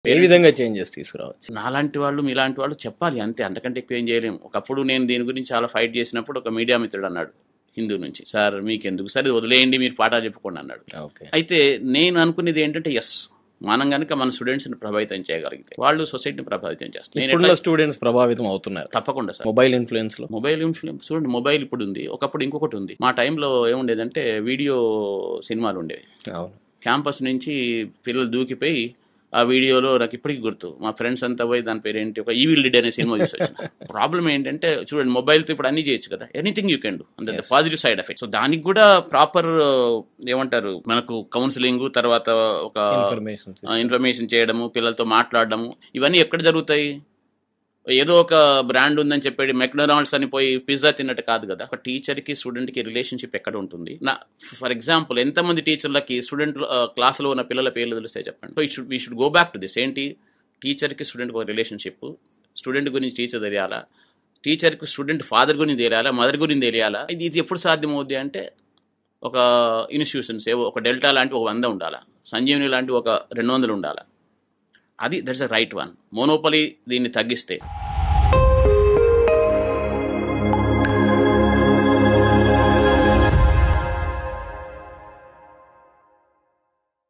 ఏ విధంగా చేంజెస్ తీసుకురావచ్చు? నాలాంటి వాళ్ళు మీలాంటి వాళ్ళు చెప్పాలి అంతే, అంతకంటే ఎక్కువ ఏం చేయలేము. ఒకప్పుడు నేను దీని గురించి చాలా ఫైట్ చేసినప్పుడు ఒక మీడియా మిత్రుడు అన్నాడు హిందూ నుంచి, సార్ మీకెందుకు సార్, వదిలేయండి, మీరు పాఠాలు చెప్పుకోండి అన్నాడు. అయితే నేను అనుకునేది ఏంటంటే, ఎస్, మనం కనుక మన స్టూడెంట్స్ని ప్రభావితం చేయగలిగితే వాళ్ళు సొసైటీని ప్రభావితం చేస్తారు. స్టూడెంట్స్ ప్రభావితం అవుతున్నారు తప్పకుండా సార్. మొబైల్ ఇన్ఫ్లుయెన్స్ చూడండి, మొబైల్ ఇప్పుడు ఉంది, ఒకప్పుడు ఇంకొకటి ఉంది. మా టైంలో ఏముండేదంటే వీడియో సినిమాలు ఉండేవి. క్యాంపస్ నుంచి పిల్లలు దూకిపోయి ఆ వీడియోలో నాకు ఇప్పటికీ గుర్తు, మా ఫ్రెండ్స్ అంతా పోయి దాని పేరు ఏంటి, ఒక ఈవిల్ డెడ్ అనే సినిమా చూసి వచ్చిన. ప్రాబ్లం ఏంటంటే చూడండి, మొబైల్తో ఇప్పుడు అన్ని చేయొచ్చు కదా, ఎనీథింగ్ యూ కెన్ డూ, అంతే పాజిటివ్ సైడ్ ఎఫెక్ట్. సో దానికి కూడా ప్రాపర్ ఏమంటారు, మనకు కౌన్సిలింగ్, తర్వాత ఒక ఇన్ఫర్మేషన్ చేయడము, పిల్లలతో మాట్లాడడము, ఇవన్నీ ఎక్కడ జరుగుతాయి? ఏదో ఒక బ్రాండ్ ఉందని చెప్పేది మెక్డొనాల్డ్స్ అని పోయి పిజ్జా తిన్నట్టు కాదు కదా. ఒక టీచర్కి స్టూడెంట్కి రిలేషన్షిప్ ఎక్కడ ఉంటుంది? ఫర్ ఎగ్జాంపుల్, ఎంతమంది టీచర్లకి స్టూడెంట్ క్లాసులో ఉన్న పిల్లల పేర్లు తెలిస్తే చెప్పండి. So we should go back to this. ఏంటి, టీచర్కి స్టూడెంట్కి ఒక రిలేషన్షిప్, స్టూడెంట్ గురించి టీచర్ తెలియాలా, టీచర్కి స్టూడెంట్ ఫాదర్ గురించి తెలియాలా, మదర్ గురించి తెలియాలా. ఇది ఎప్పుడు సాధ్యమవుద్ది అంటే, ఒక ఇన్స్టిట్యూషన్స్ ఏవో ఒక డెల్టా లాంటి ఒక 100 ఉండాలా, సంజీవని లాంటి ఒక 200 ఉండాలా. అది that's the right one. Monopoly దీన్ని తగ్గిస్తే